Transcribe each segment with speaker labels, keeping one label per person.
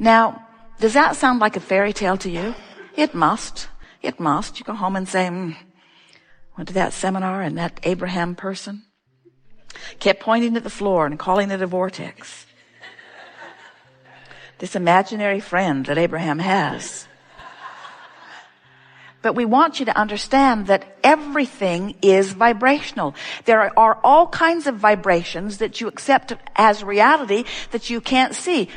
Speaker 1: Now, does that sound like a fairy tale to you? It must. It must. You go home and say, went to that seminar and that Abraham person kept pointing at the floor and calling it a vortex. This imaginary friend that Abraham has. But we want you to understand that everything is vibrational. There are all kinds of vibrations that you accept as reality that you can't see.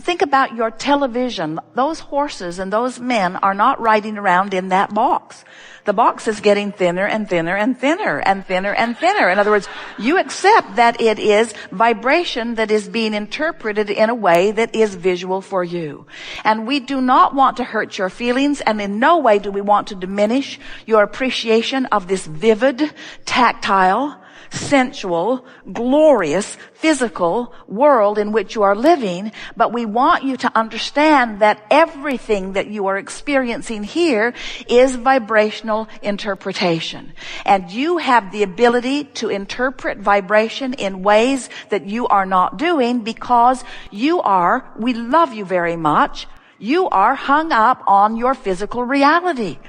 Speaker 1: Think about your television. Those horses and those men are not riding around in that box. The box is getting thinner and thinner and thinner and thinner and thinner. In other words, you accept that it is vibration that is being interpreted in a way that is visual for you. And we do not want to hurt your feelings, and in no way do we want to diminish your appreciation of this vivid, tactile, sensual, glorious, physical world in which you are living. But we want you to understand that everything that you are experiencing here is vibrational interpretation. And you have the ability to interpret vibration in ways that you are not doing because we love you very much. You are hung up on your physical reality.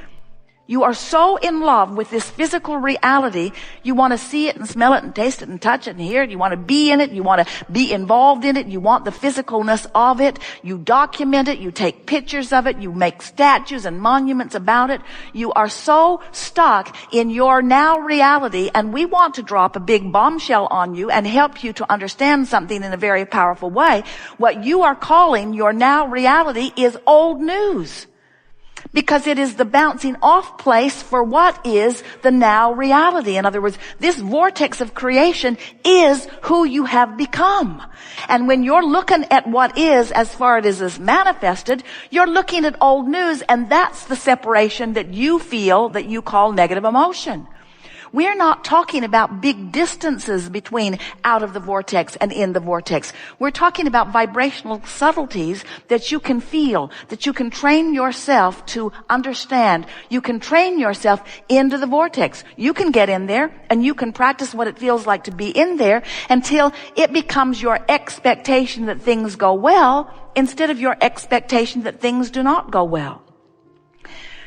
Speaker 1: You are so in love with this physical reality, you want to see it and smell it and taste it and touch it and hear it. You want to be in it. You want to be involved in it. You want the physicalness of it. You document it. You take pictures of it. You make statues and monuments about it. You are so stuck in your now reality, and we want to drop a big bombshell on you and help you to understand something in a very powerful way. What you are calling your now reality is old news. Because it is the bouncing off place for what is the now reality. In other words, this vortex of creation is who you have become. And when you're looking at what is as far as it is manifested, you're looking at old news, and that's the separation that you feel that you call negative emotion. We're not talking about big distances between out of the vortex and in the vortex. We're talking about vibrational subtleties that you can feel, that you can train yourself to understand. You can train yourself into the vortex. You can get in there and you can practice what it feels like to be in there until it becomes your expectation that things go well instead of your expectation that things do not go well.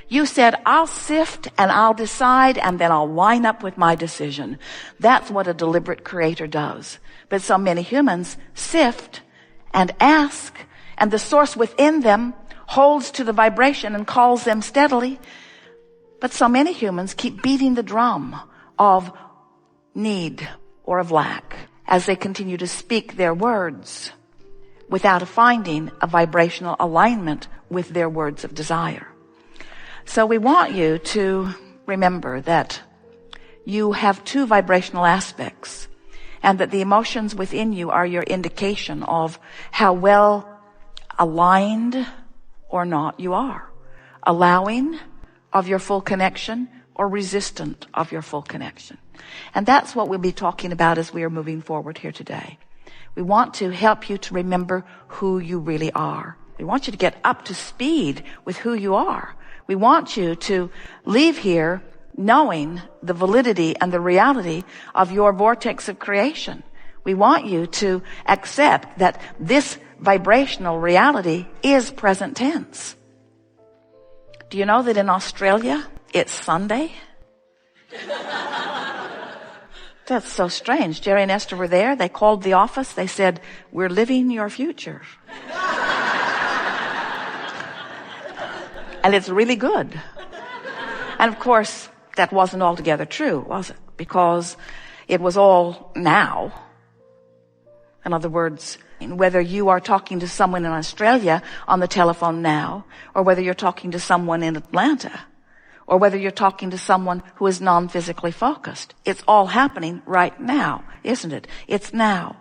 Speaker 1: You said, I'll sift and I'll decide and then I'll line up with my decision. That's what a deliberate creator does. But so many humans sift and ask, and the source within them holds to the vibration and calls them steadily. But so many humans keep beating the drum of need or of lack as they continue to speak their words without finding a vibrational alignment with their words of desire. So we want you to remember that you have two vibrational aspects, and that the emotions within you are your indication of how well aligned or not you are, allowing of your full connection or resistant of your full connection. And that's what we'll be talking about as we are moving forward here today. We want to help you to remember who you really are. We want you to get up to speed with who you are. We want you to leave here knowing the validity and the reality of your vortex of creation. We want you to accept that this vibrational reality is present tense. Do you know that in Australia, it's Sunday? That's so strange. Jerry and Esther were there. They called the office. They said, we're living your future. And it's really good. And of course, that wasn't altogether true, was it? Because it was all now. In other words, whether you are talking to someone in Australia on the telephone now, or whether you're talking to someone in Atlanta, or whether you're talking to someone who is non-physically focused, it's all happening right now, isn't it? It's now.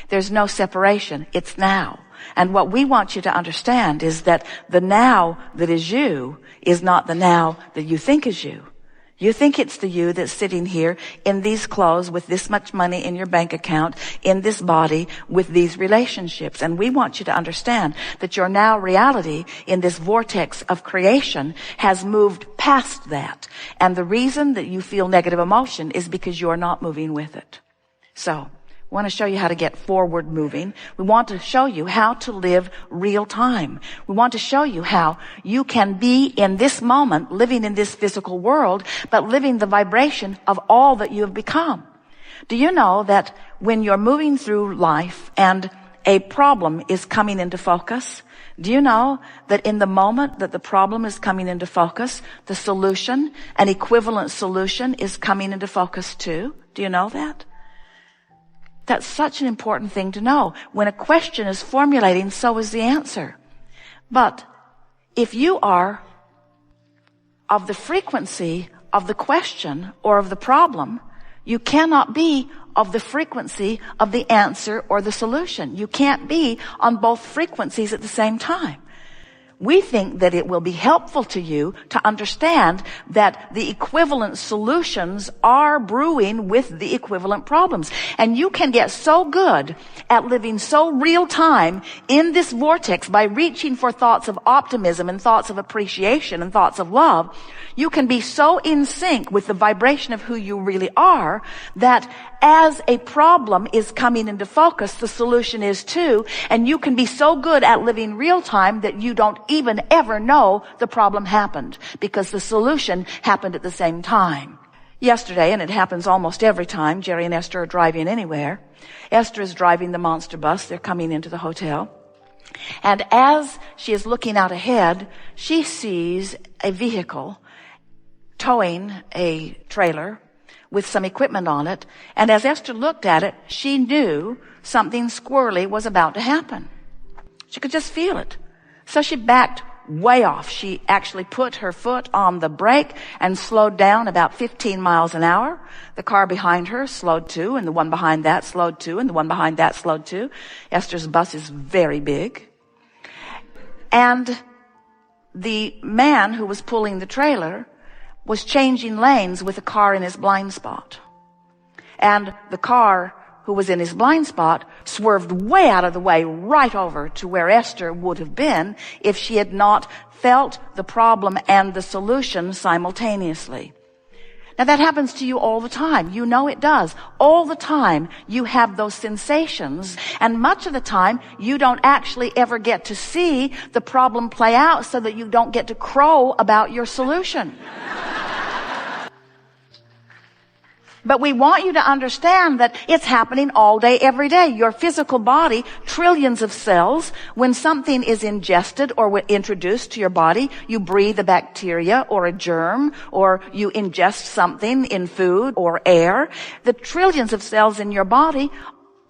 Speaker 1: There's no separation. It's now. And what we want you to understand is that the now that is you is not the now that you think is you. You think it's the you that's sitting here in these clothes with this much money in your bank account, in this body, with these relationships. And we want you to understand that your now reality in this vortex of creation has moved past that. And the reason that you feel negative emotion is because you're not moving with it. So We want to show you how to get forward moving. We want to show you how to live real time. We want to show you how you can be in this moment, living in this physical world, but living the vibration of all that you have become. Do you know that when you're moving through life and a problem is coming into focus, do you know that in the moment that the problem is coming into focus, the solution, an equivalent solution, is coming into focus too? Do you know that? That's such an important thing to know. When a question is formulating, so is the answer. But if you are of the frequency of the question or of the problem, you cannot be of the frequency of the answer or the solution. You can't be on both frequencies at the same time. We think that it will be helpful to you to understand that the equivalent solutions are brewing with the equivalent problems. And you can get so good at living so real time in this vortex by reaching for thoughts of optimism and thoughts of appreciation and thoughts of love. You can be so in sync with the vibration of who you really are that as a problem is coming into focus, the solution is too. And you can be so good at living real time that you don't even ever know the problem happened because the solution happened at the same time. Yesterday, and it happens almost every time, Jerry and Esther are driving anywhere. Esther is driving the monster bus. They're coming into the hotel. And as she is looking out ahead, she sees a vehicle towing a trailer with some equipment on it. And as Esther looked at it, she knew something squirrely was about to happen. She could just feel it. So she backed way off. She actually put her foot on the brake and slowed down about 15 miles an hour. The car behind her slowed too, and the one behind that slowed too, and the one behind that slowed too. Esther's bus is very big. And the man who was pulling the trailer was changing lanes with a car in his blind spot. And the car who was in his blind spot swerved way out of the way right over to where Esther would have been if she had not felt the problem and the solution simultaneously. Now that happens to you all the time. You know it does. All the time you have those sensations, and much of the time you don't actually ever get to see the problem play out so that you don't get to crow about your solution. But we want you to understand that it's happening all day, every day. Your physical body, trillions of cells, when something is ingested or introduced to your body, you breathe a bacteria or a germ, or you ingest something in food or air. The trillions of cells in your body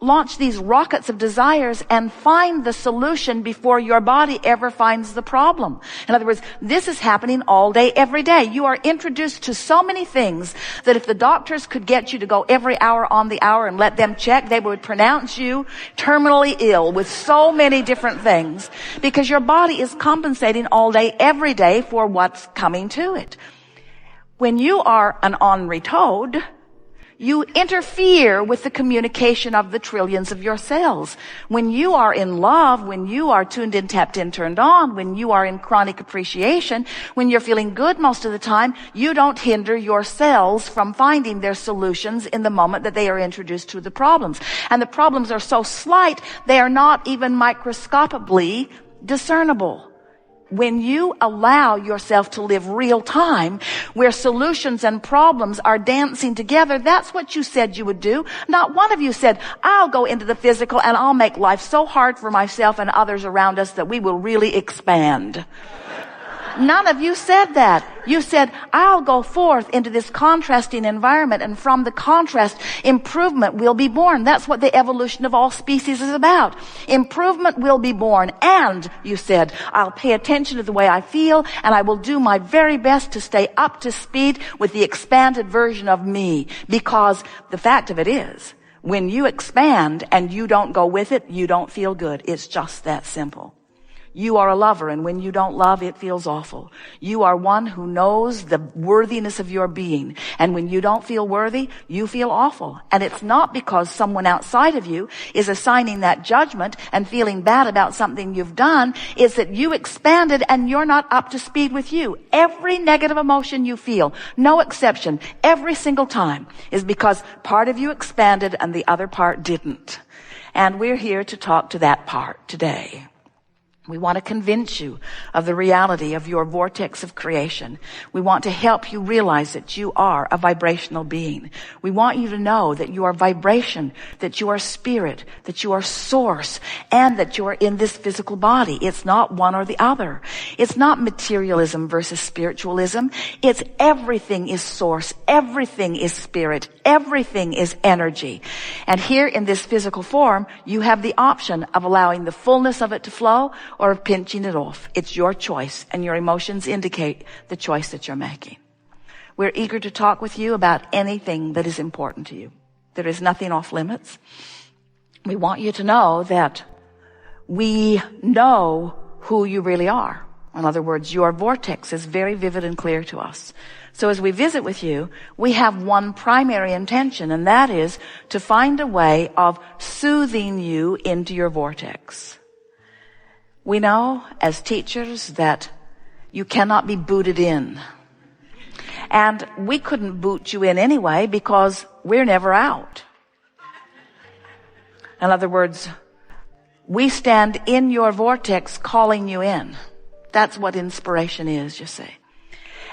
Speaker 1: launch these rockets of desires and find the solution before your body ever finds the problem. In other words, this is happening all day, every day. You are introduced to so many things that if the doctors could get you to go every hour on the hour and let them check, they would pronounce you terminally ill with so many different things because your body is compensating all day, every day for what's coming to it. When you are an ornery toad, you interfere with the communication of the trillions of your cells. When you are in love, when you are tuned in, tapped in, turned on, when you are in chronic appreciation, when you're feeling good most of the time, you don't hinder your cells from finding their solutions in the moment that they are introduced to the problems. And the problems are so slight, they are not even microscopically discernible. When you allow yourself to live real time, where solutions and problems are dancing together, that's what you said you would do. Not one of you said, I'll go into the physical and I'll make life so hard for myself and others around us that we will really expand. None of you said that. You said, I'll go forth into this contrasting environment, and from the contrast, improvement will be born. That's what the evolution of all species is about. Improvement will be born. And, you said, I'll pay attention to the way I feel, and I will do my very best to stay up to speed with the expanded version of me. Because the fact of it is, when you expand and you don't go with it, you don't feel good. It's just that simple. You are a lover, and when you don't love, it feels awful. You are one who knows the worthiness of your being, and when you don't feel worthy, you feel awful. And it's not because someone outside of you is assigning that judgment and feeling bad about something you've done. It's that you expanded and you're not up to speed with you. Every negative emotion you feel, no exception, every single time, is because part of you expanded and the other part didn't. And we're here to talk to that part today. We want to convince you of the reality of your vortex of creation. We want to help you realize that you are a vibrational being. We want you to know that you are vibration, that you are spirit, that you are source, and that you are in this physical body. It's not one or the other. It's not materialism versus spiritualism. It's everything is source, everything is spirit, everything is energy. And here in this physical form, you have the option of allowing the fullness of it to flow or of pinching it off. It's your choice, and your emotions indicate the choice that you're making. We're eager to talk with you about anything that is important to you. There is nothing off limits. We want you to know that we know who you really are. In other words, your vortex is very vivid and clear to us. So as we visit with you, we have one primary intention, and that is to find a way of soothing you into your vortex. We know as teachers that you cannot be booted in. And we couldn't boot you in anyway because we're never out. In other words, we stand in your vortex calling you in. That's what inspiration is, you see.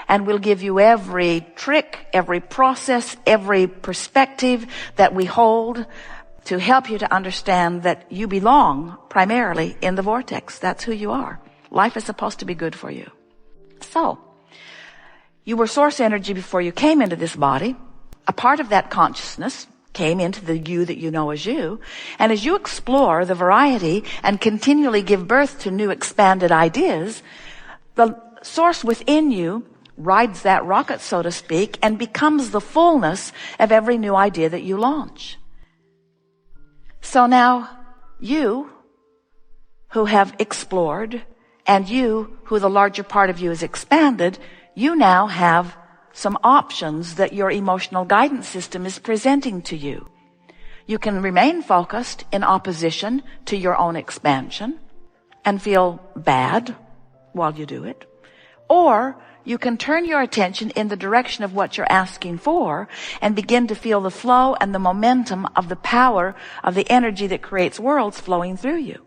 Speaker 1: And we'll give you every trick, every process, every perspective that we hold to help you to understand that you belong primarily in the vortex. That's who you are. Life is supposed to be good for you. So, you were source energy before you came into this body. A part of that consciousness came into the you that you know as you. And as you explore the variety and continually give birth to new expanded ideas, the source within you rides that rocket, so to speak, and becomes the fullness of every new idea that you launch. So now, you who have explored, and you who the larger part of you is expanded, you now have some options that your emotional guidance system is presenting to you. You can remain focused in opposition to your own expansion and feel bad while you do it. Or you can turn your attention in the direction of what you're asking for and begin to feel the flow and the momentum of the power of the energy that creates worlds flowing through you.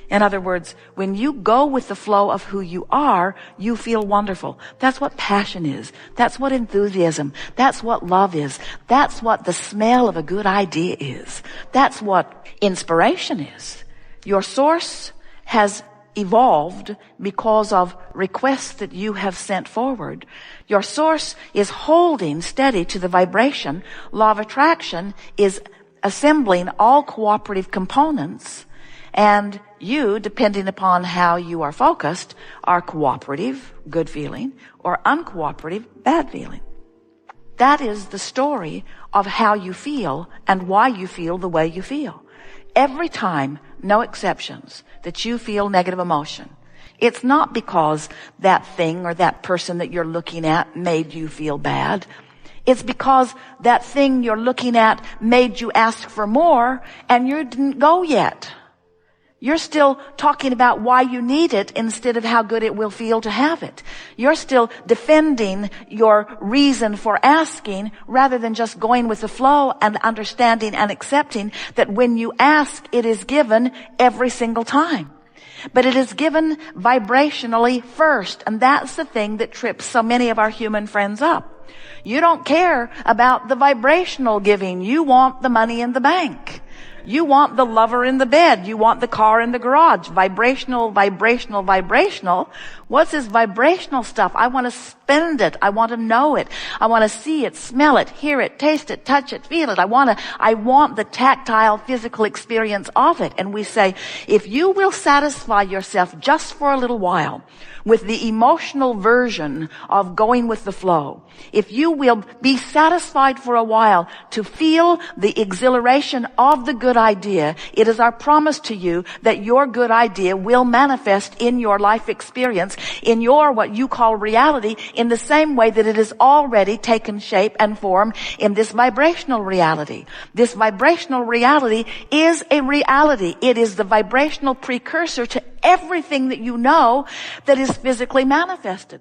Speaker 1: In other words, when you go with the flow of who you are, you feel wonderful. That's what passion is. That's what enthusiasm. That's what love is. That's what the smell of a good idea is. That's what inspiration is. Your source has evolved because of requests that you have sent forward. Your source is holding steady to the vibration. Law of attraction is assembling all cooperative components, and you, depending upon how you are focused, are cooperative, good feeling, or uncooperative, bad feeling. That is the story of how you feel and why you feel the way you feel. Every time, no exceptions, that you feel negative emotion, it's not because that thing or that person that you're looking at made you feel bad. It's because that thing you're looking at made you ask for more and you didn't go yet. You're still talking about why you need it instead of how good it will feel to have it. You're still defending your reason for asking rather than just going with the flow and understanding and accepting that when you ask, it is given every single time. But it is given vibrationally first, and that's the thing that trips so many of our human friends up. You don't care about the vibrational giving. You want the money in the bank. You want the lover in the bed. You want the car in the garage. Vibrational, vibrational, vibrational. What's this vibrational stuff? I want to spend it. I want to know it. I want to see it, smell it, hear it, taste it, touch it, feel it. I want the tactile, physical experience of it. And we say, if you will satisfy yourself just for a little while with the emotional version of going with the flow, if you will be satisfied for a while to feel the exhilaration of the good good idea, it is our promise to you that your good idea will manifest in your life experience, in your what you call reality, in the same way that it has already taken shape and form in this vibrational reality. This vibrational reality is a reality. It is the vibrational precursor to everything that you know that is physically manifested.